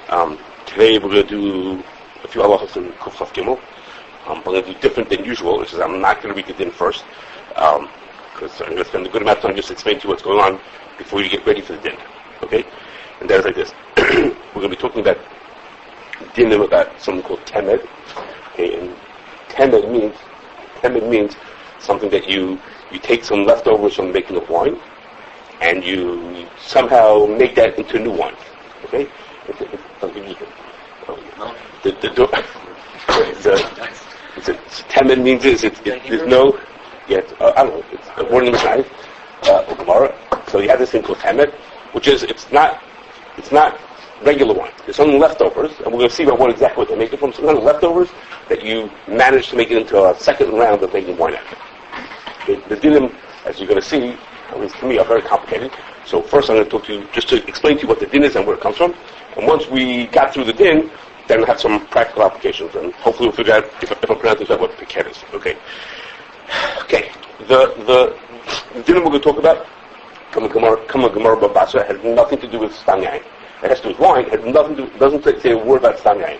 Today we're going to do a few halachos in Kuf Chaf Gimel. We're going to do different than usual, which is I'm not going to read the din first, because I'm going to spend a good amount of time just explaining to you what's going on before you get ready for the din. Okay? And that is like this. We're going to be talking about dinim about something called Temed. Okay? And Temed means something that you take some leftovers from making of wine, and you somehow make that into new wine. Okay? Temed means there's no, I don't know, it's a word in the Mishnah, Gemara. So you have this thing called Temed, which is, it's not regular wine. There's some leftovers, and we're going to see about exactly what they make it from. Some kind of leftovers that you manage to make it into a second round of making wine out of. The dinim, as you're going to see, at least to me, are very complicated. So first I'm going to talk to you, just to explain to you what the din is and where it comes from. And once we got through the din, then we'll have some practical applications, and hopefully we'll figure out, if I'm pronouncing that, what Piquette is. Okay. The din we're going to talk about, Kama Gemara Babasa, has nothing to do with Stam Yain. It has to do with wine. It has nothing to do, doesn't say a word about Stam Yain.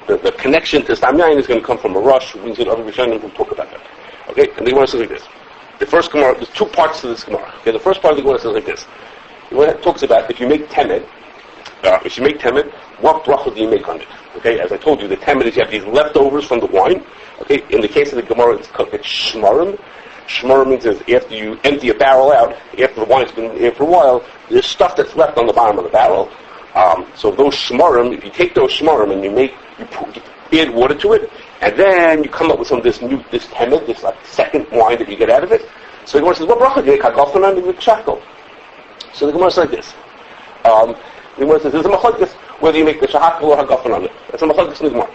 The connection to Stam Yain is going to come from a rush. We need other Rishonim who talk about that. Okay? And they want to say like this. The first Gemara, there's two parts to this Gemara. Okay, the first part of the Gemara says like this. It talks about if you make Temed, what bracha do you make on it? Okay, as I told you, the Temed is you have these leftovers from the wine. Okay, in the case of the Gemara, it's called shmarim. Shmarim means is after you empty a barrel out, after the wine's been here for a while, there's stuff that's left on the bottom of the barrel. So those shmarim, if you take those shmarim and you add water to it, and then you come up with this Temed, this like second wine that you get out of it. So the Gemara says, what bracha do you make hagafan and you make shachal? So the Gemara says like this. The Gemara says, there's a machlokes whether you make the shahakal or hagafan on it. That's a machlokes in the Gemara.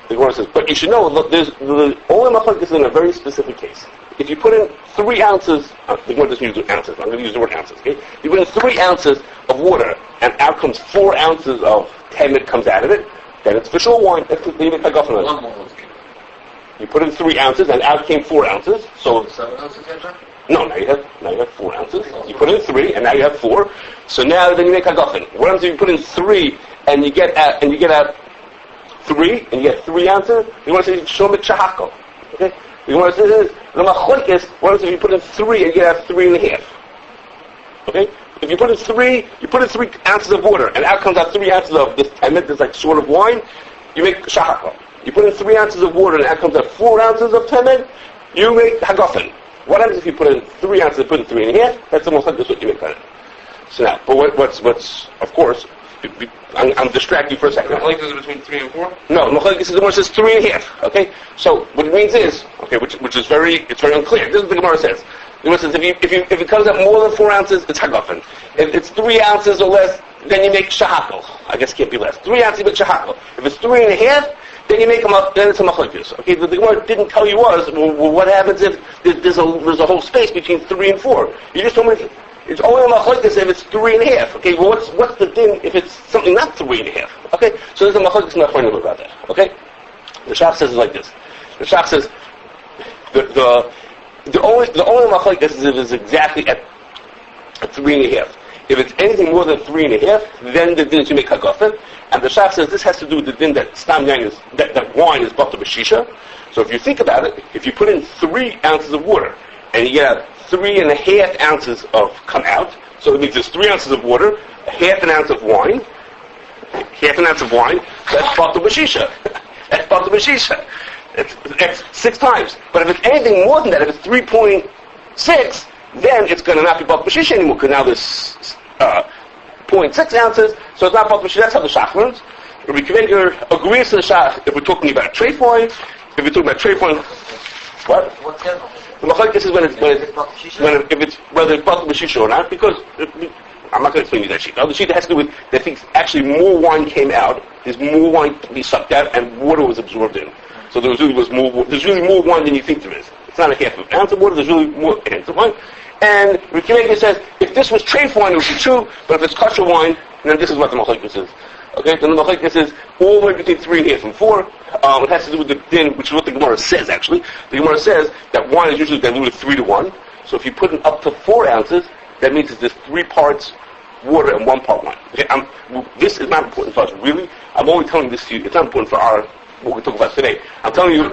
The Gemara says, but you should know, look, there's only machlokes in a very specific case. If you put in 3 ounces, the Gemara doesn't use ounces, I'm going to use the word ounces, okay? You put in 3 ounces of water, and out comes 4 ounces of Temed comes out of it, then it's for sure wine. That's what you make hagafan on it. You put in 3 ounces, and out came 4 ounces, so... 7 ounces, No, now you have 4 ounces. You put in 3, and now you have 4. So now then you make hagafan. What happens if you put in 3 and you get out 3 and you get 3 ounces? You want to say shomit shahakol. Okay? You want to say this the machlokes. What happens if you put in 3 and you get out 3.5? Okay? If you put in 3 ounces of water and out comes out 3 ounces of this temed, this like sort of wine, you make shahakol. You put in 3 ounces of water and out comes out 4 ounces of temed, you make hagafan. What happens if you put in 3 ounces and put in 3.5? That's almost like this what you make on it. So now, but what's of course, I'm distracting you for a second. Machlokes is between 3 and 4? No, machlokes is the one that says 3.5. Okay, so what it means is, okay, which is very unclear. This is what the Gemara says. The Gemara says if it comes out more than 4 ounces, it's hagafan. If it's 3 ounces or less, then you make shahakal. I guess it can't be less. 3 ounces, you make shahakal. If it's 3.5. Then you make them up. Then it's a machlokes. Okay, the Gemara didn't tell you was what happens if there's a whole space between 3 and 4. You just told me it's only a machlokes if it's 3.5. Okay, well what's the thing if it's something not 3.5? Okay, so there's a machlokes not funny about that. Okay, the Shach says it like this. The Shach says the only machlokes is if it's exactly at 3.5. If it's anything more than 3.5, then the din is you make hagafan. And the Shach says this has to do with the din that stam yain is that wine is bata b'shisha. So if you think about it, if you put in 3 ounces of water and you get 3.5 ounces of come out, so it means there's 3 ounces of water, half an ounce of wine. That's bata b'shisha. That's bata b'shisha. It's 6 times. But if it's anything more than that, if it's 3.6. then it's going to not be bata b'shisha anymore, because now there's 0.6 ounces, so it's not bata b'shisha. That's how the Shach learns. Vinegar agrees to the Shach if we're talking about treif wine. If we're talking about treif wine, what? What's that? The machlokes is if it's whether it's bata b'shisha or not, because I'm not going to explain you that sheet. The other sheet has to do with that things actually more wine came out, there's more wine to be sucked out, and water was absorbed in. So there's really more wine than you think there is. It's not a half an ounce of water, there's really more ounce of wine. And Vinegar says, if this was treif wine, it would be true, but if it's kosher wine, then this is what the machlokes is. Okay, then the machlokes is all the way between 3.5 and 4. It has to do with the din, which is what the Gemara says, actually. The Gemara says that wine is usually diluted 3 to 1. So if you put in up to 4 ounces, that means there's 3 parts water and 1 part wine. Okay, this is not important for us, really. I'm only telling this to you. It's not important for what we talk about today. I'm telling you.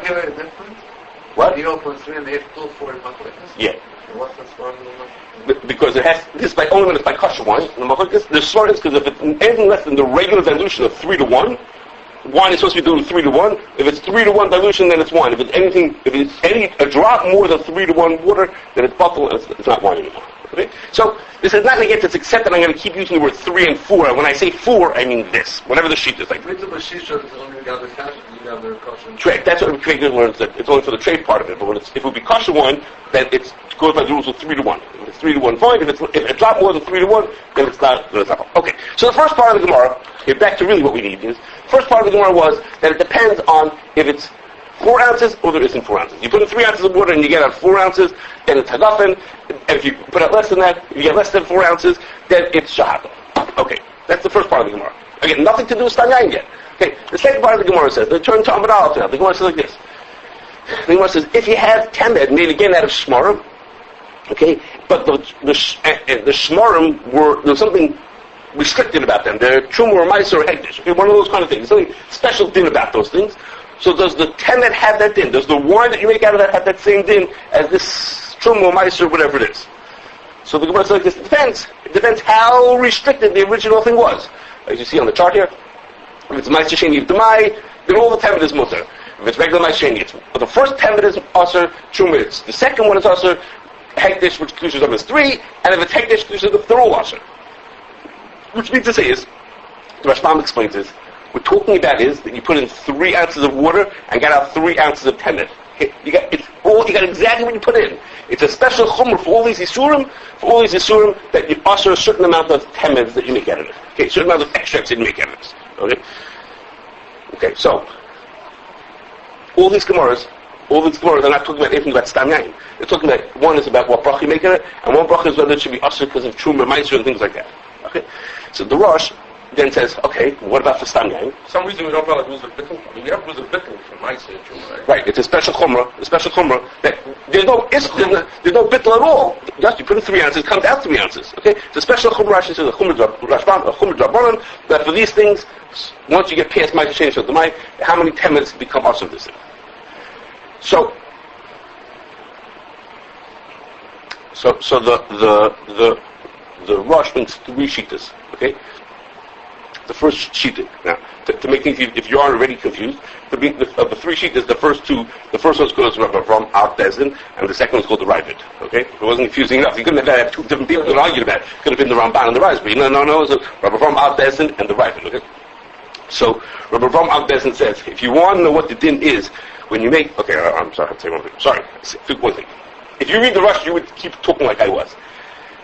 What? You don't put 3.5 to 4 in machlokes? Yeah. What's the smart? Because it has this by only when it's by kosher wine. The smart is because if it's anything less than the regular dilution of 3 to 1, wine is supposed to be doing 3 to 1. If it's 3 to 1 dilution, then it's wine. If it's a drop more than 3 to 1 water, then it's bottle and it's not wine anymore. Okay? So this is not going to get this, except that I'm going to keep using the word 3 and 4. When I say 4, I mean this. Whatever the sheet is like. Correct. That's what Piquette learns, that it's only for the trade part of it. But if it would be kosher wine, then it goes by the rules of 3 to 1. If it's 3 to 1, fine. If it's not more than 3 to 1, then it's not. Okay. So the first part of the Gemara, back to really what we need is, first part of the Gemara was that it depends on if it's 4 ounces or there isn't 4 ounces. You put in 3 ounces of water and you get out 4 ounces, then it's hagafen. And if you put out less than that, if you get less than 4 ounces, then it's shahata. Okay, that's the first part of the Gemara. Again, nothing to do with Stanyayin yet. Okay, the second part of the Gemara says, they turn to Amud Aleph now. The Gemara says like this. The Gemara says, if you have Temed made again out of shmarim, okay, but the shmarim there was something restricted about them. They're truma or ma'aser or hekdesh. Okay, one of those kind of things. Something special din about those things. So does the Temed have that din? Does the wine that you make out of that have that same din as this truma or ma'aser, whatever it is? So the Gemara says like this. It depends how restricted the original thing was. As you see on the chart here, if it's ma'aser sheni d'mai, then all the Temed is mutter. If it's regular ma'aser sheni, the first Temed is aser, truma. The second one is aser, hekdesh, which kedusha's of is 3, and if it's hekdesh, kedusha's of, they're all aser. Which means to say is, the Rashbam explains this, we're talking about is that you put in 3 ounces of water and get out 3 ounces of Temed. You got exactly what you put in. It's a special chumr for all these isurim, that you usher a certain amount of Temed that you make out of it. Okay, a certain amount of extracts that you make out of this. Okay, so all these Gemaras are not talking about anything about Stam Yain. They're talking about, one is about what bracha you make in it, and one bracha is whether it should be usher because of truma, ma'aser, and things like that. Okay, so the Rosh then says, okay, what about for Stam Yain? For some reason we don't call it rules of bittul. I mean, we have rules of bittul for ma'aser and truma, right? It's a special chumrah that there's no bittul at all. Just you put in 3 ounces, it comes out 3 ounces. Okay, it's a special chumrah. Rashi says a chumrah drabanan, that for these things, once you get past ma'aser sheni shel d'mai, how many temets become us of this thing? So the Rosh brings 3 shittas. Okay. The first shita. Now, to make things, if you are already confused, of the 3 shittas, the first one's called Rabbi Avram Al Bezdin, and the second one's called the Ravid. Okay, it wasn't confusing enough. You couldn't have 2 different people that argued about it. It could have been the Ramban and the Raspberry. No. It was Rabbi Avram Al Bezdin and the Ravid. Okay. So Rabbi Avram Al Bezdin says, if you want to know what the din is when you make, okay, I'm sorry, I have to say one thing. Sorry, one thing. If you read the Rush, you would keep talking like I was.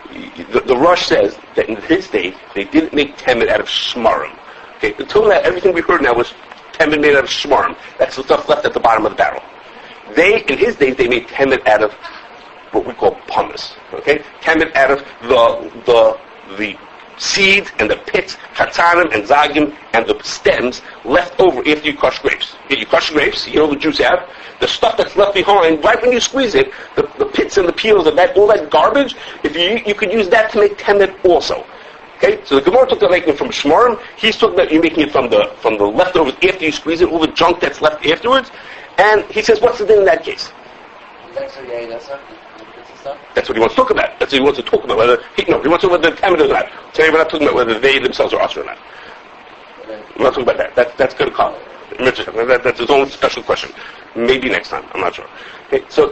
The Rush says that in his day, they didn't make Temed out of shmarim. Okay, until now, everything we heard now was Temed made out of shmarim. That's the stuff left at the bottom of the barrel. In his days, they made Temed out of what we call Pomace. Okay, Temed out of the seeds and the pits, chatzanim and zagim, and the stems left over after you crush grapes. You crush grapes, you get all the juice out. The stuff that's left behind, right when you squeeze it, the pits and the peels and that, all that garbage, you could use that to make temed also. Okay, so the Gemara took the making from shmarim. He's talking about you making it from the leftovers after you squeeze it, all the junk that's left afterwards. And he says, what's the thing in that case? That's what he wants to talk about. That's what he wants to talk about. He wants to talk about the temed or not. Today we're not talking about whether they themselves are usher or not. We're not talking about that. That's good to call. That's his own special question. Maybe next time. I'm not sure. Okay, so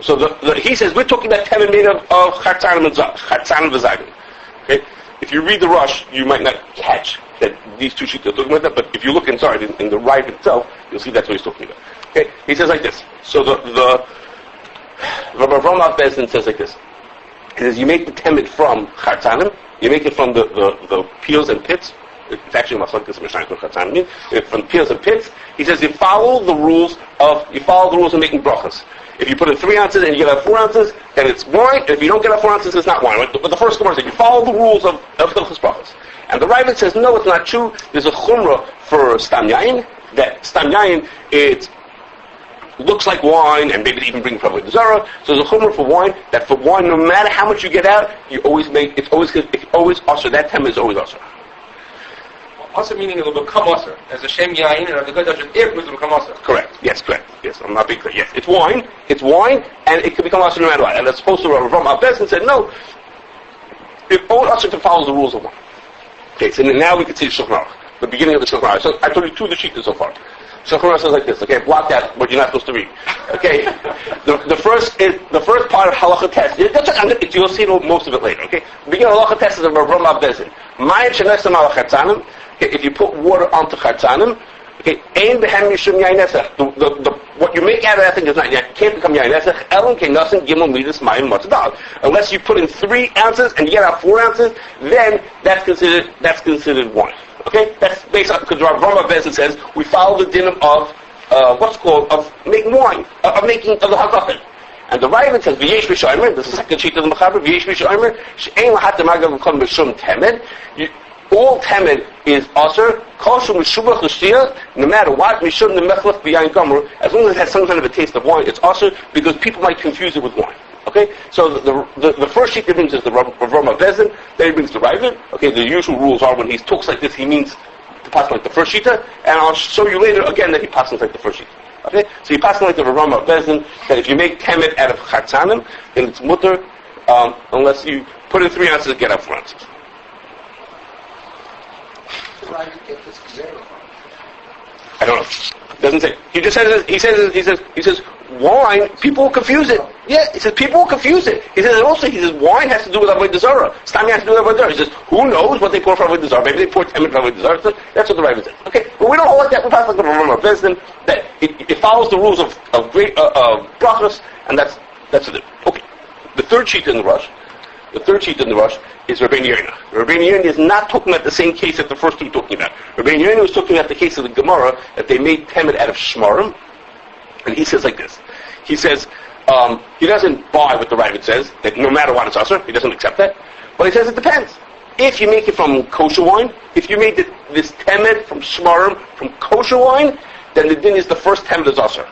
he says we're talking about temed made of chatzanim and zagim. Okay, if you read the Rush, you might not catch that these 2 sheets are talking about that. But if you look inside in the Rive itself, you'll see that's what he's talking about. Okay, he says like this. So the Rabbi Avram Al Bezdin says like this. He says you make the temed from chatzanim, you make it from the peels and pits. It's actually Masakis Mishnah Chatzanim. From peels and pits, he says you follow the rules of making brachas. If you put in 3 ounces and you get out 4 ounces, then it's wine. And if you don't get out 4 ounces, it's not wine. But the first Gemara says you follow the rules of Hilchos brachas. And the Ravid says no, it's not true. There's a chumrah for Stam Yain. That Stam Yain, it's looks like wine, and maybe they even bring probably the zara. So there's a chumrah for wine, that for wine, no matter how much you get out, you always make, it's always usher, that temed is always usher. Usher meaning it will become usher. As a shem yain, and the good usher, it will become usher. Correct. Yes, correct. Yes, I'm not being clear. Yes, it's wine, and it can become usher no matter what. And that's supposed to Rav Abbesin said, no, it only usher to follow the rules of wine. Okay, so now we can see Shulchan Aruch, the beginning of the Shulchan Aruch. So I told you two of the sheets so far. Shulchan Aruch says like this. Okay, block out what you're not supposed to read. Okay, the first part of halacha test. You'll see most of it later. Okay, the beginning of halacha test is of Rav Abbesin. Mayim shenesam al chatzanim. Okay, if you put water onto chatzanim, okay, ein behem yishum yain nesach. What you make out of that thing is not yet can't become yain nesach. Ellen can nothing gimel midas mayim matzadal. Unless you put in 3 ounces and you get out 4 ounces, then that's considered wine. Okay, that's based on because Rav Abbesin says we follow the din of of making wine, of the hagafin. And the Ravid says v'yesh b'shomer. This is the second sheet of the Mechaber. V'yesh b'shomer she'ein lahat demagav v'kol b'shum temed. All temed is aser. Kosher mishubach l'shtia. No matter what, mishum nemechlef b'yayin gomer. As long as it has some kind of a taste of wine, it's aser because people might confuse it with wine. Okay, so the first sheet that brings is the Rav Abbesin. Then he brings the Ravid. Okay, the usual rules are when he talks like this, he means to pass like the first sheeta, and I'll show you later again that he passes like the first sheet. Okay, so he passes like the Rav Abbesin that if you make temed out of chatzanim, then it's mutter unless you put in 3 ounces and get out 4 ounces. I don't know. It doesn't say. He just says. He says wine. People will confuse it. Yeah. He says people will confuse it. He says also. He says wine has to do with avodah zarah. Stami has to do with avodah zarah. He says who knows what they pour for avodah zarah? Maybe they pour temed for avodah zarah. So that's what the Ravid says. Okay, but we don't hold like that. We pass like the Rav Abbesin that it follows the rules of great brachos, and that's it. Okay. The third sheet in the rush is Rabbeinu Yonah. Rabbeinu Yonah is not talking about the same case that the first two talking about. Rabbeinu Yonah was talking about the case of the Gemara that they made temed out of shmarim, and he says like this. He says he doesn't buy what the Ravid says that no matter what it's usher. He doesn't accept that, but he says it depends. If you make it from kosher wine, if you made this temed from shmarim from kosher wine, then the din is the first temed is usher.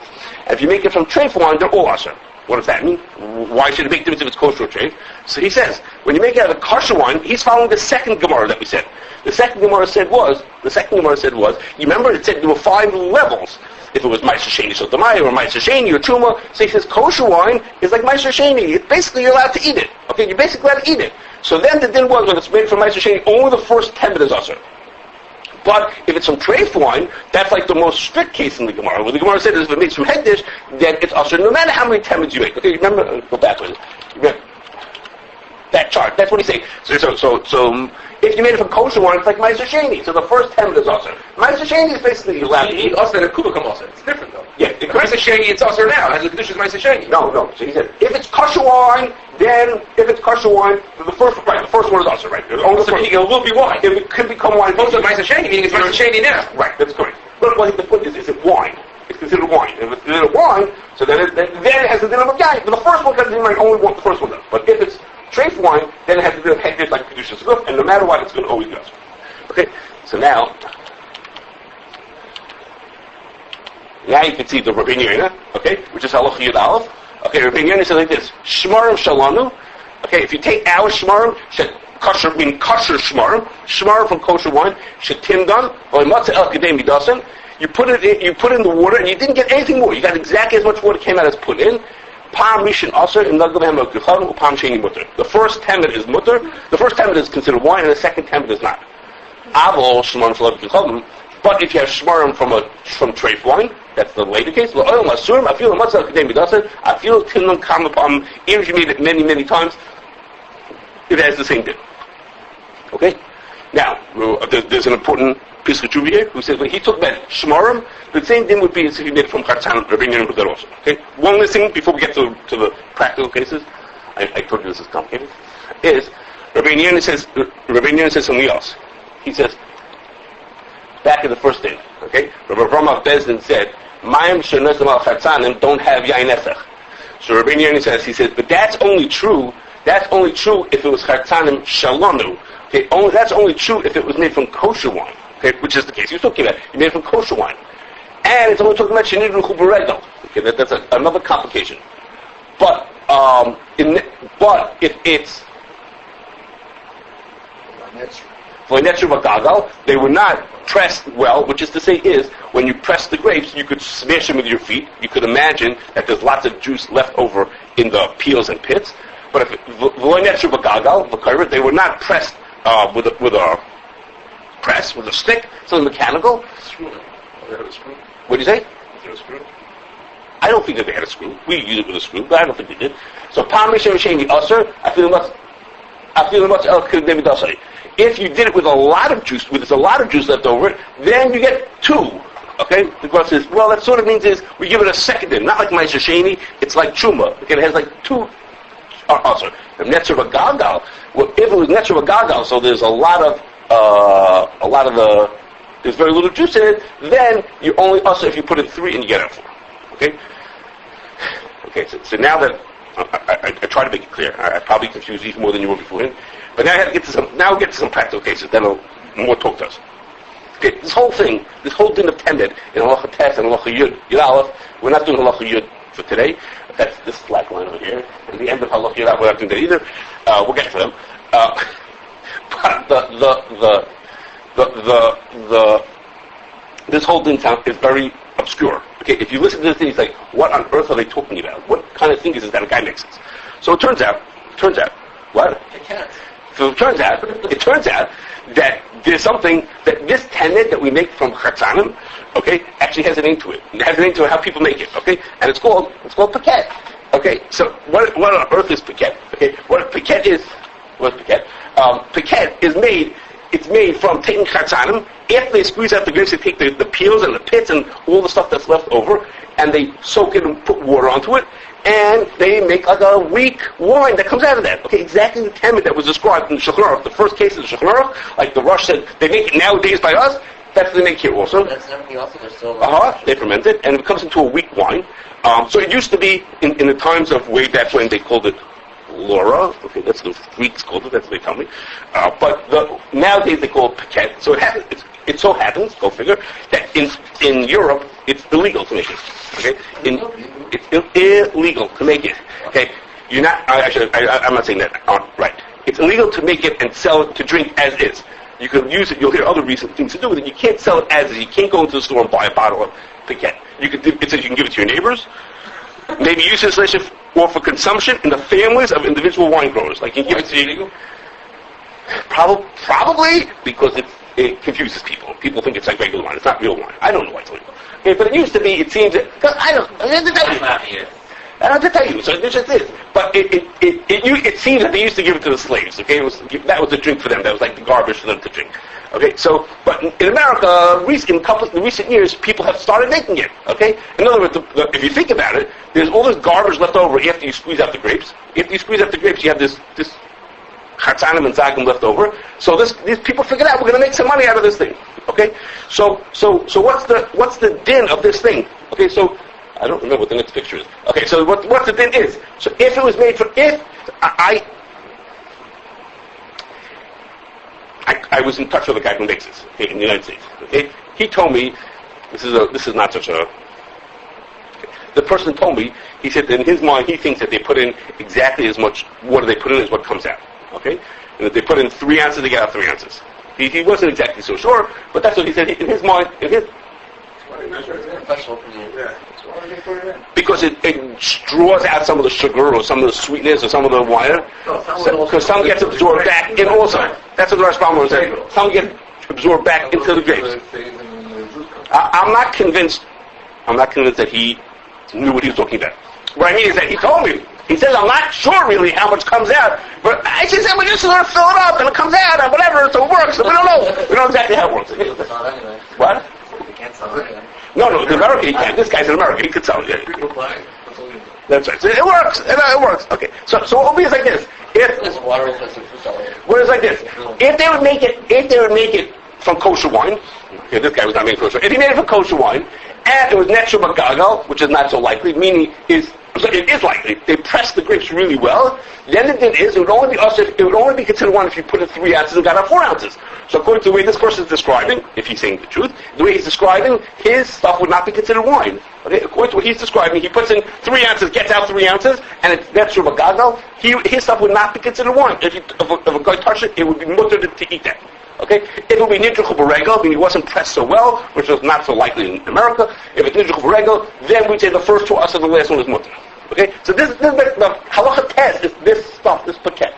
And if you make it from treif wine, they're all usher. What does that mean? Why should it make difference if it's kosher or treif? So he says, when you make it out of kosher wine, he's following the second Gemara that we said. The second Gemara said was, you remember it said there were 5 levels. If it was Meiser Sheni Sotomai or Meiser Sheni or Truma, so he says kosher wine is like Meiser Sheni. Basically, you're allowed to eat it. Okay, you're basically allowed to eat it. So then the din was, when it's made from Meiser Sheni, only the first temed is usher. But if it's from treif wine, that's like the most strict case in the Gemara. What the Gemara said is if it makes from hegdish, then it's usher no matter how many temeds you make. Okay, remember? Go back with it. Remember that chart. That's what he's saying. So if you made it from kosher wine, it's like Meiser Sheni. So the first temed is usher. Meiser Sheni is basically you're allowed to eat. Usher and a kuba come usher. It's different though. Yeah, Meiser Sheni, it's usher now. Has the condition Meiser Sheni. No. So he said if it's kosher wine, then if it's kosher wine, the first one is usher, right? It will be wine. It could become wine. Also Meiser Sheni, meaning it's Meiser Sheni now. Right, that's correct. But the point is it wine? It's considered wine. If it's considered wine, so then it has the din of a guy. But the first one doesn't mean only want the first one does. But if it's treif wine, then it has the din of hegdish like Kedusha's Guf, and no matter what, it's going to always be usher. Okay, so now you can see the Rabbeinu Yonah, okay, which is Halacha Yud Aleph. Okay, Rabbeinu Yonah says like this: Shmarim Shalanu. Okay, if you take our shmarim, kosher meaning kosher shmarim from kosher wine, shetimdan or matzah el kedei midasan. You put it in the water, and you didn't get anything more. You got exactly as much water came out as put in. Pam rishon aser in nagavem el kuchavim upam sheni mutter. The first temed is mutter. The first temed is considered wine, and the second temed is not. Avol shmarim shalav kuchavim. But if you have shmarim from treif wine, that's the later case. L'oil masurim, I feel a matzah kedei midasan. I feel timnum kam upam. Even if you made it many times, it has the same din. Okay. Now there's an important piece of trivia here who says when he took about shmarim, the same thing would be as if he made it from chatzanim. Rabbeinu Yonah put that also. Okay. One last thing before we get to the practical cases. I told you this is complicated. Is Rabbeinu Yonah says something else. He says back in the first day. Okay. Rav Abbesin said Mayim shenesam al chatzanim don't have yain nesach. So Rabbeinu Yonah says but that's only true. That's only true if it was chatzanim shalanu. Okay, that's only true if it was made from kosher wine. Okay, which is the case he was talking about. You made it from kosher wine, and it's only talking about shenidu chubaregel. Okay, that's another complication. But if it's they were not pressed well, which is to say when you press the grapes, you could smash them with your feet. You could imagine that there's lots of juice left over in the peels and pits. But if they were not pressed with a press, with a stick, something mechanical. What do you say? Is there a screw? I don't think that they had a screw. We use it with a screw, but I don't think they did. So Pomace and Sheni Usher, I feel much else could be done. If you did it with a lot of juice, with a lot of juice left over it, then you get two. Okay? The Gemara says, well, that sort of means we give it a second in. Not like Ma'aser Sheni, it's like Truma. Okay? It has like two Usher. The Netzer V'Gagal, well, if it was Netzer V'Gagal, so there's there's very little juice in it, then you only Usher if you put in 3 and you get it 4. Okay? Okay, so now that I try to make it clear. I probably confused even more than you were before. But now I have to get to some practical cases. Then more talk to us. Okay, this whole din of Temed in Halacha Tes and Halacha Yud Aleph, we're not doing Halacha Yud for today. That's this slack line over here. And the end of Halacha Yud Aleph, we're not doing that either. We'll get to them. But this whole din is very obscure. Okay, if you listen to this thing, it's like, what on earth are they talking about? What kind of thing is this that a guy mixes? So it turns out, what? So it turns out that there's something that this tenet that we make from chatzanim, okay, actually has a name to it. It has a name to how people make it, okay? And it's called Piquette. Okay, so what on earth is Piquette? Okay, what Piquette is? Piquette is made. It's made from taking chatzanim. After they squeeze out the grapes, they take the peels and the pits and all the stuff that's left over, and they soak it and put water onto it, and they make like a weak wine that comes out of that. Okay, exactly the temet that was described in the Shulchan Aruch, the first case of the Shulchan Aruch, like the Rosh said, they make it nowadays by us. That's what they make here also. That's everything else. They're still. They ferment it, and it comes into a weak wine. So it used to be in the times of way back when they called it Laura. Okay, that's the Greeks called it. That's what they tell me. But nowadays they call it Piquette. So it so happens, go figure, that in Europe it's illegal to make it. Okay, it's illegal to make it. Okay, you're not. I'm not saying that. Right. It's illegal to make it and sell it to drink as is. You can use it. You'll hear other recent things to do with it. You can't sell it as is. You can't go into the store and buy a bottle of Piquette. It says you can give it to your neighbors. Maybe use this or for consumption in the families of individual wine growers. Like you give it to illegal. Probably because it confuses people. People think it's like regular wine. It's not real wine. I don't know why it's illegal. Okay, but it used to be. It seems that I have to tell you. So it just is. But it seems that they used to give it to the slaves. Okay, that was the drink for them. That was like the garbage for them to drink. Okay, so but in America, in recent years, people have started making it. Okay, in other words, if you think about it, there's all this garbage left over after you squeeze out the grapes. After you squeeze out the grapes, you have this chatzanim and zagim left over. So these people figured out we're going to make some money out of this thing. Okay, so what's the din of this thing? Okay, so I don't remember what the next picture is. Okay, so what the din is? So if it was made for I was in touch with a guy who makes this, okay, in the United States. Okay, he told me this is not such a. Okay. The person told me, he said that in his mind he thinks that they put in exactly as much water they put in as what comes out. Okay, and that they put in 3 ounces, they get out 3 ounces. He wasn't exactly so sure, but that's what he said in his mind. Because it draws out some of the sugar or some of the sweetness or some of the wine. Because some gets absorbed back in also. That's what the Rashbam was saying. Some get absorbed back into the grapes. I'm not convinced that he knew what he was talking about. What I mean is that he told me. He says, I'm not sure really how much comes out. But I just said, we just sort of fill it up and it comes out and whatever, so it works. So we don't know. We don't know exactly how it works. What? No, in America he can't. This guy's in America. He could sell it. Yeah. That's right. So it works. It works. Okay. So what will be is like this. What is like this? If they would make it from kosher wine. Okay, this guy was not making kosher. If he made it from kosher wine, and it was natural magagal, which is not so likely, meaning So it is likely. They press the grapes really well. Then the din is, it would only be considered wine if you put in 3 ounces and got out 4 ounces. So according to the way this person is describing, if he's saying the truth, the way he's describing, his stuff would not be considered wine. Okay? According to what he's describing, he puts in 3 ounces, gets out 3 ounces, and that's from a gadol. His stuff would not be considered wine. If a guy touched it, it would be mutter to eat that. Okay? If it would be nidruch b'regel, meaning it wasn't pressed so well, which was not so likely in America, if it's nidruch b'regel, then we'd say the first 2 us and the last one is mutter. Okay? So the halacha test is this stuff, this Piquette.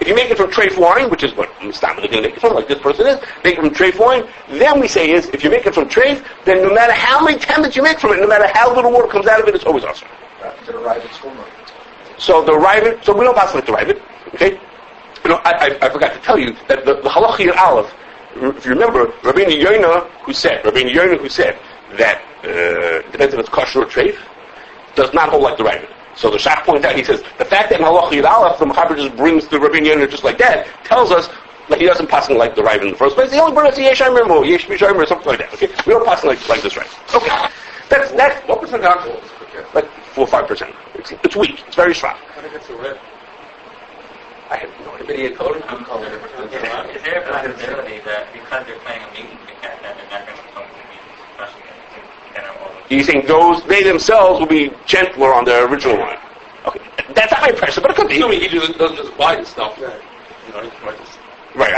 If you make it from treif wine, which is what Mustama is going to make it from, like this person is, make it from treif wine, then we say is, if you make it from treif, then no matter how many temeds you make from it, no matter how little water comes out of it, it's always awesome. So we don't pass like the Ravid, okay? You know, I forgot to tell you that the halacha in Aleph, if you remember, Rabbeinu Yoina who said that depends if it's kosher or treif, does not hold like the Ravid. So the Shach points out, he says, the fact that in halacha in Aleph, the Mechaber just brings the Rabbeinu Yoina just like that, tells us that he doesn't pass like the Ravid in the first place. He only brings Yesh Amrim or Yesh Mishayim or something like that. Okay, we don't pass like this Ravid. Okay, that's what percent alcohol is Piquette? Like 4 or 5%. It's weak. It's very strong. How do you get so red? I have no idea. Maybe a code? Is there a possibility that because they're playing a mutant Piquette that they're not going to be crushing it? You think they themselves will be gentler on their original wine? Okay, that's not my impression, but it could be. Assuming he doesn't just buy the stuff. Right,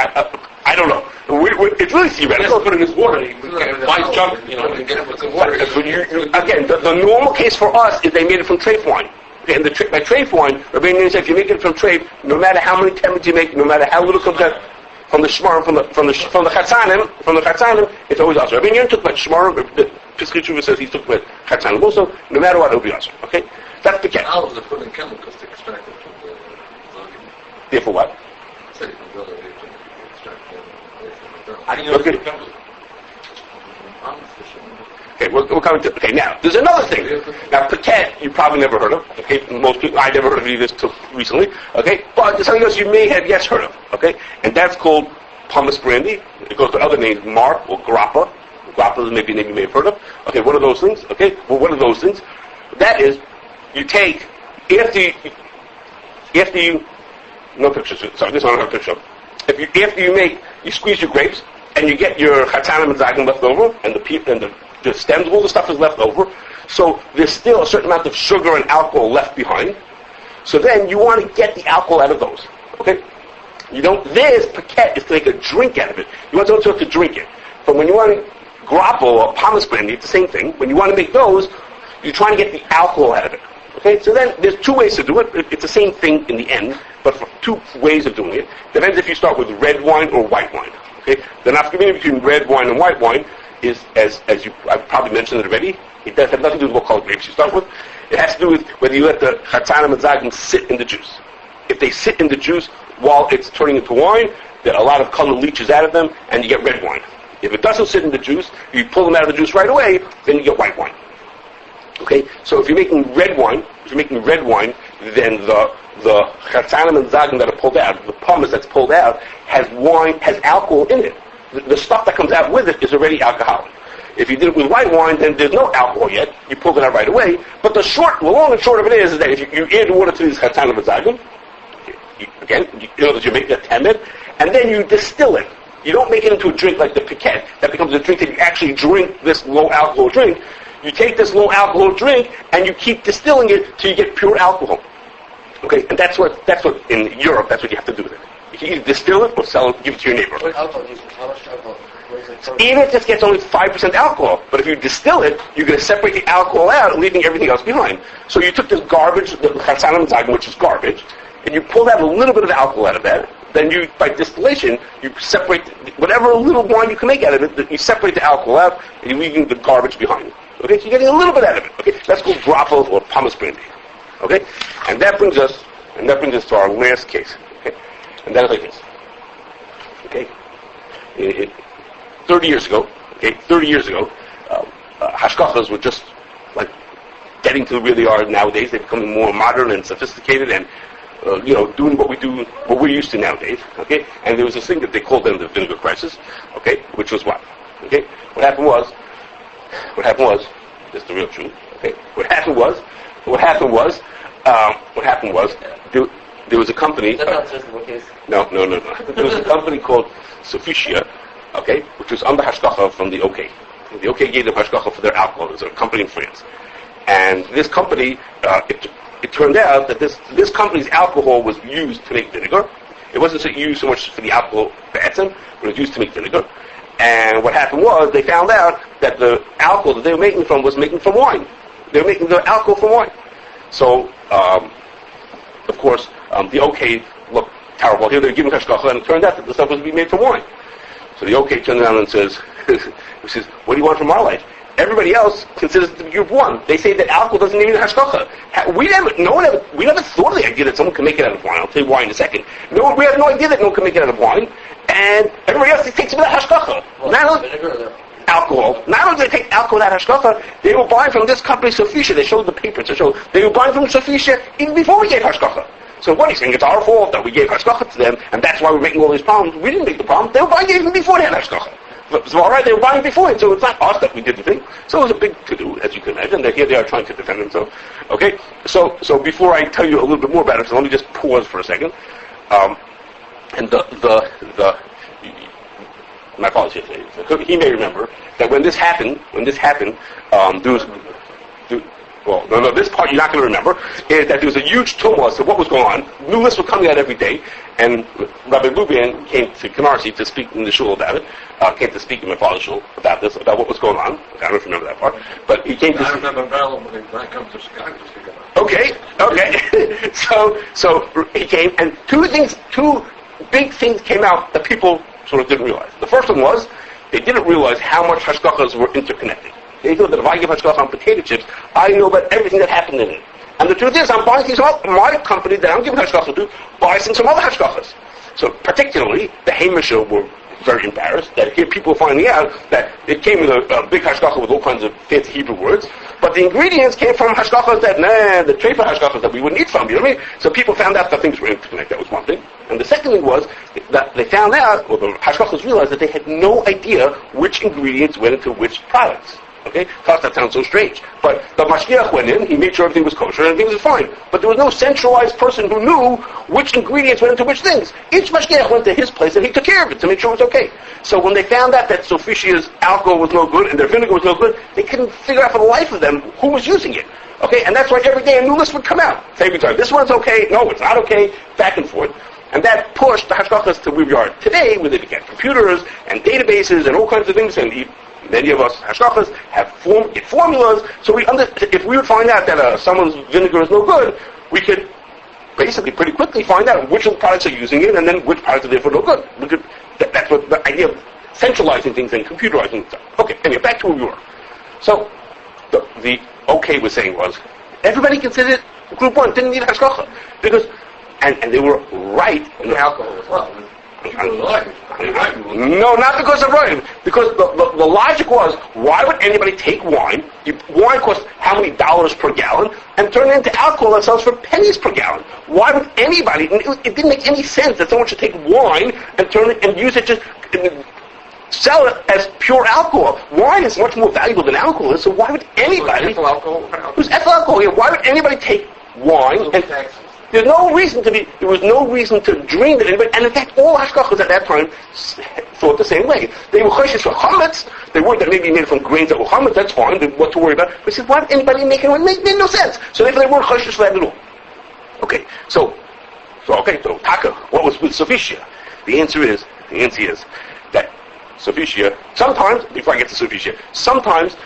I don't know. It's really theoretical. He's putting his water. He buys junk, and get it with some water. Again, the normal case for us is they made it from treif wine. And by treif wine, Rabbeinu said if you make it from treif, no matter how many temeds you make, no matter how little comes out from the shmarim, from the chatzanim, it's always awesome. Rabbeinu took by shmarim. The Piskei Tshuva says he took by chatzanim also. No matter what, it'll be awesome. Okay, that's the case. Olives are put in chemicals to extract it from the Therefore, what? How do you know it's chemicals? Okay, we're coming to. Okay, now there's another thing. Now, Piquette, you probably never heard of. Okay, most people, I never heard of it either till recently. Okay, but there's something else you may have heard of. Okay, and that's called Pomace brandy. It goes by other names, Mark or grappa. Grappa is maybe a name you may have heard of. Okay, what are those things? Okay, well, what are those things? That is, you take after you. No pictures. Sorry, this one I don't have a picture of. After you squeeze your grapes and you get your chatzanim and zagim left over, and the stems, all the stuff is left over. So there's still a certain amount of sugar and alcohol left behind. So then you want to get the alcohol out of those. Okay? This Piquette is to make a drink out of it. You want to drink it. But when you want grappa or Pomace brandy, it's the same thing. When you want to make those, you're trying to get the alcohol out of it. Okay? So then there's 2 ways to do it. It's the same thing in the end, but for 2 ways of doing it. Depends if you start with red wine or white wine. Okay? The nafkamina between red wine and white wine is, I've probably mentioned it already, it does have nothing to do with what color grapes you start with. It has to do with whether you let the chatzanim and zagim sit in the juice. If they sit in the juice while it's turning into wine, then a lot of color leaches out of them, and you get red wine. If it doesn't sit in the juice, you pull them out of the juice right away, then you get white wine. Okay, so if you're making red wine, then the chatzanim and zagim that are pulled out, the pomace that's pulled out, has alcohol in it. The stuff that comes out with it is already alcoholic. If you did it with white wine, then there's no alcohol yet. You pulled it out right away. But the long and short of it is that if you add water to these chatzanim and zagim, you make the temed, and then you distill it. You don't make it into a drink like the Piquette. That becomes a drink that you actually drink this low alcohol drink. You take this low alcohol drink and you keep distilling it till you get pure alcohol. Okay, and that's what in Europe, that's what you have to do with it. You can either distill it or sell it, give it to your neighbor. What alcohol is it? How much alcohol? Even if it just gets only 5% alcohol, but if you distill it, you're going to separate the alcohol out, leaving everything else behind. So you took this garbage, the chatzanim and zagim, which is garbage, and you pulled out a little bit of alcohol out of that. Then you, by distillation, you separate whatever little wine you can make out of it. You separate the alcohol out, and you're leaving the garbage behind. Okay, so you're getting a little bit out of it. Okay, that's called grappa or Pomace brandy. Okay, and that brings us to our last case. Okay, and that is like this. Okay, 30 years ago, hashkachas were just like getting to where they are nowadays. They're becoming more modern and sophisticated, and doing what we're used to nowadays. Okay, and there was this thing that they called then the vinegar crisis. Okay, which was what? Okay, what happened was, this is the real truth. Okay, what happened was what happened was, there was a company. That's not just the case. No. There was a company called Sofia, okay, which was under hashgacha from the OK. The OK gave them hashgacha for their alcohol. It was a company in France, and this company, it turned out that this company's alcohol was used to make vinegar. It wasn't used so much for the alcohol be'etzem, but it was used to make vinegar. And what happened was they found out that the alcohol that they were making from was making from wine. They were making the alcohol from wine. So, of course, the OK looked terrible. Here they're giving hashgacha, and it turned out that the stuff was being made from wine. So the OK turns around and says, "What do you want from our life?" Everybody else considers it to be group one. They say that alcohol doesn't need a hashgacha. We never thought of the idea that someone can make it out of wine. I'll tell you why in a second. No, we have no idea that no one can make it out of wine. And everybody else takes it without hashgacha. Alcohol. Not only did they take alcohol without hashgacha, they were buying from this company, Sofia. They showed the papers to show they were buying from Sofia even before we gave hashgacha. So what are you saying? It's our fault that we gave hashgacha to them, and that's why we're making all these problems. We didn't make the problem. They were buying even before they had hashgacha. So all right, they were buying before it, so it's not us that we did the thing. So it was a big to-do, as you can imagine. Here they are trying to defend themselves. Okay, so before I tell you a little bit more about it, so let me just pause for a second. And my apologies. He may remember that when this happened, there was. No, this part you're not going to remember, is that there was a huge tumult of what was going on. New lists were coming out every day, and Rabbi Lubian came to Canarsie to speak in the shul about it, came to speak in my father's shul about this, about what was going on. I don't know if you remember that part, but he came to... I remember Bell when I come to Chicago. Okay. So he came, and two big things came out that people sort of didn't realize. The first one was, they didn't realize how much hashgachas were interconnected. They thought that if I give hashgacha on potato chips, I know about everything that happened in it. And the truth is, I'm buying things from my company that I'm giving hashgacha to, buys some other hashgachas. So particularly, the Hamisha were very embarrassed that here people were finding out that it came with a big hashgacha with all kinds of fancy Hebrew words, but the ingredients came from hashgachas the trefa hashgachas that we would need from, you know what I mean? So people found out that things were interconnected, that was one thing. And the second thing was that they found out, or the hashgachas realized that they had no idea which ingredients went into which products. Okay? First, that sounds so strange. But the mashgiach went in, he made sure everything was kosher, and everything was fine. But there was no centralized person who knew which ingredients went into which things. Each mashgiach went to his place, and he took care of it to make sure it was okay. So when they found out that Sofia's alcohol was no good, and their vinegar was no good, they couldn't figure out for the life of them who was using it. Okay? And that's why every day a new list would come out. Every time, this one's okay, no, it's not okay, back and forth. And that pushed the hashgachas to where we are today, where they began computers, and databases, and all kinds of things, and many of us hashgachas have formulas, so if we would find out that someone's vinegar is no good, we could basically pretty quickly find out which of the products are using it, and then which products are therefore no good. That's what the idea of centralizing things and computerizing stuff. Okay, anyway, back to where we were. So the OK was saying was, everybody considered group one didn't need hashgacha, because, and they were right in the alcohol as well. No, not because of writing. Because the logic was, why would anybody take wine? Wine costs how many dollars per gallon, and turn it into alcohol that sells for pennies per gallon? Why would anybody? It didn't make any sense that someone should take wine and turn it and use it sell it as pure alcohol. Wine is much more valuable than alcohol is. So why would anybody? Ethyl alcohol. It was ethyl alcohol. Yeah. Why would anybody take wine and? There was no reason to dream that anybody, and in fact, all hashgachas at that time thought the same way. They were chayshish for chametz. They were that maybe made from grains that were chametz. That's fine. What to worry about? But they said, why would anybody make it? It made no sense. So therefore, they weren't chayshish for that at all. Okay. So Taka, what was with Sofia? The answer is that Sofia. Sometimes, before I get to Sofia, sometimes,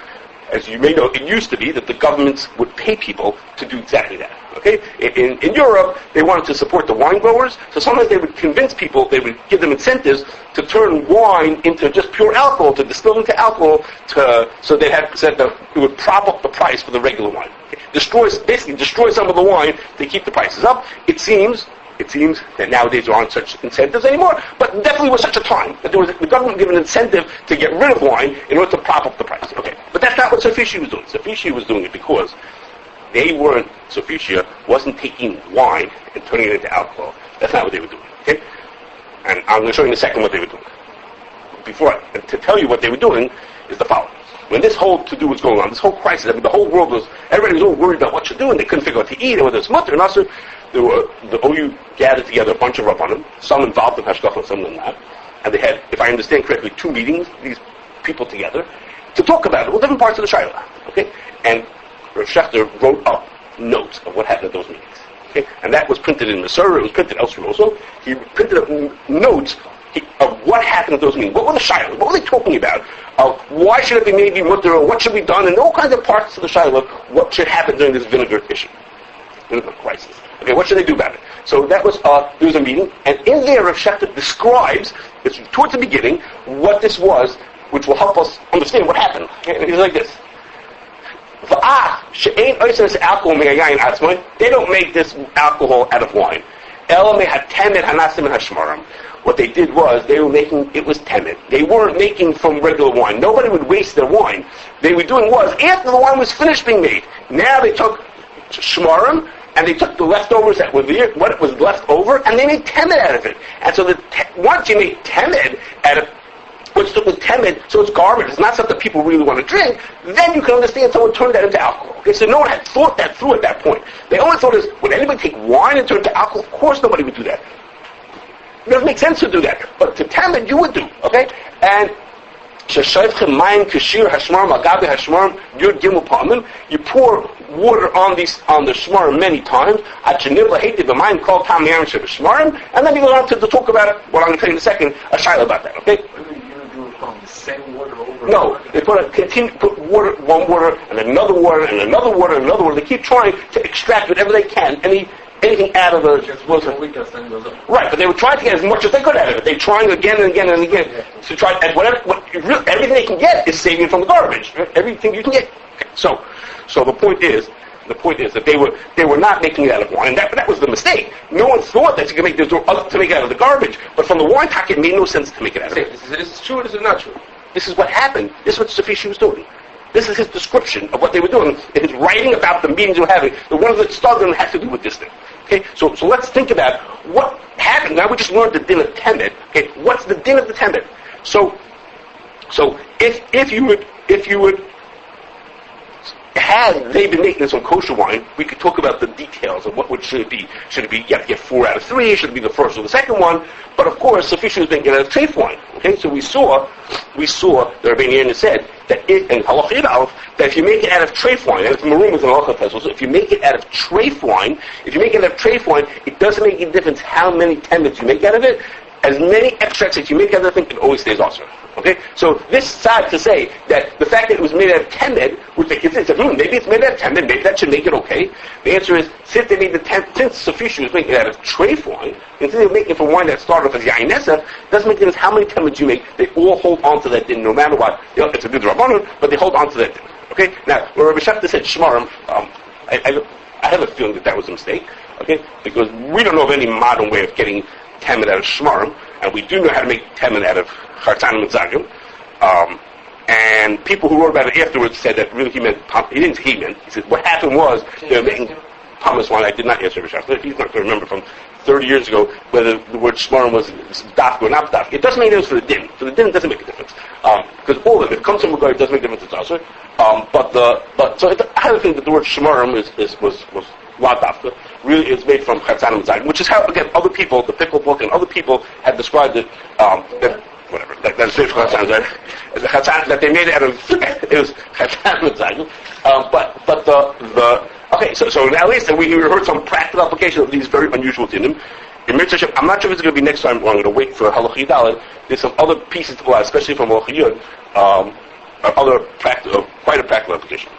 as you may know, it used to be that the governments would pay people to do exactly that. Okay? In Europe, they wanted to support the wine growers, so sometimes they would convince people, they would give them incentives to turn wine into just pure alcohol, to distill into alcohol, so they had said that it would prop up the price for the regular wine. Okay? Destroy some of the wine to keep the prices up. It seems that nowadays there aren't such incentives anymore, but definitely was such a time that the government gave an incentive to get rid of wine in order to prop up the price. Okay, but that's not what Sofia was doing. Sofia was doing it because Sofia wasn't taking wine and turning it into alcohol. That's not what they were doing. Okay, and I'm going to show you in a second what they were doing. To tell you what they were doing is the following. when this whole to-do was going on, this whole crisis, I mean, the whole world was, everybody was all worried about what to do, and they couldn't figure out what to eat, and whether it's mutter and usher. The OU gathered together a bunch of rabbanim, some involved in hashgacha and some in not, and they had, if I understand correctly, 2 meetings, these people together, to talk about it, all different parts of the shayla, okay? And Rav Shechter wrote up notes of what happened at those meetings, okay? And that was printed in Masorah, it was printed elsewhere also. He printed up notes of what happened at those meetings. What were the shayla? What were they talking about? Why should it be maybe mutter, or what should be done, and all kinds of parts of the shayla, what should happen during this vinegar issue, vinegar crisis. Okay, what should they do about it? So that was, there was a meeting, and in there Rav Shechter describes, it's towards the beginning, what this was, which will help us understand what happened. And it's like this. They don't make this alcohol out of wine. What they did was, they were making, it was temed. They weren't making from regular wine. Nobody would waste their wine. They were doing was, after the wine was finished being made, now they took shmarim, and they took the leftovers that were there, what was left over, and they made temed out of it. And so once you make temed out of what's with temed, so it's garbage, it's not something people really want to drink, then you can understand someone turned that into alcohol. Okay, so no one had thought that through at that point. They only thought is, would anybody take wine and turn it into alcohol? Of course nobody would do that. It doesn't make sense to do that. But to temed, you would do, okay? And you pour water on the shmarim many times, and then you go on to talk about it, what I'm going to tell you in a second, a shayla about that, okay? The same water over. No, they put water, one water, and another water, and another water, and another water. They keep trying to extract whatever they can, anything out of the... Right, but they were trying to get as much as they could out of it. They're trying again and again and again to try, and everything they can get is saving from the garbage. Everything you can get. Okay, so the point is that they were not making it out of wine, and that was the mistake. No one thought that you could make this to make it out of the garbage, but from the wine packet, it made no sense to make it out of it. This is true or this is not true? This is what happened. This is what Sufisha was doing. This is his description of what they were doing. In his writing about the meetings they were having, the ones that started them had to do with this thing. Okay, so let's think about what happened. Now we just learned the din of temed. Okay, what's the din of the temed? So if you would had they been making this on kosher wine, we could talk about the details of should it be. Should it be, you have to get 4 out of 3, should it be the first or the second one? But of course, Sufisha was making it out of treif wine. Okay, so we saw, the Rabbeinu said, that and halacha yidalef, that if you make it out of treif wine, and it's maroon with an halacha festival, so if you make it out of treif wine, it doesn't make any difference how many tendons you make out of it. As many extracts that you make out of the thing, it always stays awesome. Okay? So this side to say that the fact that it was made out of temed, which they consider, maybe it's made out of temed, maybe that should make it okay. The answer is, since Sufisha was making it out of treif wine, and since they were making it from wine that started off as yain nesef, doesn't make difference how many temeds you make, they all hold on to that din, no matter what. It's a good rabbanon, but they hold on to that din. Okay? Now, when Rabbi Shechter said shmarim, I have a feeling that was a mistake, okay? Because we don't know of any modern way of getting temed out of shmarim, and we do know how to make temed out of chartanim and zagim. And people who wrote about it afterwards said that really he said what happened was they were making Pomace wine. I did not answer Rabbi Shechter. He's not going to remember from 30 years ago whether the word shmarim was dafka or not dafka. It doesn't make a difference for the din. For the din, it doesn't make a difference. Because all of it, if it comes from regard, it doesn't make a difference. It's also. I have a feeling that the word shmarim was la dafka. Really, it's made from chartanim and zagim, which is how, again, other people, the pickle book and other people have described it, that they made it out of, it was chartanim and zagim. Okay, so now at least we heard some practical application of these very unusual dinim. In Mitzvah Hashem, I'm not sure if it's going to be next time, or I'm going to wait for halacha yidalef. There's some other pieces to go out, especially from halacha yud, quite a practical application.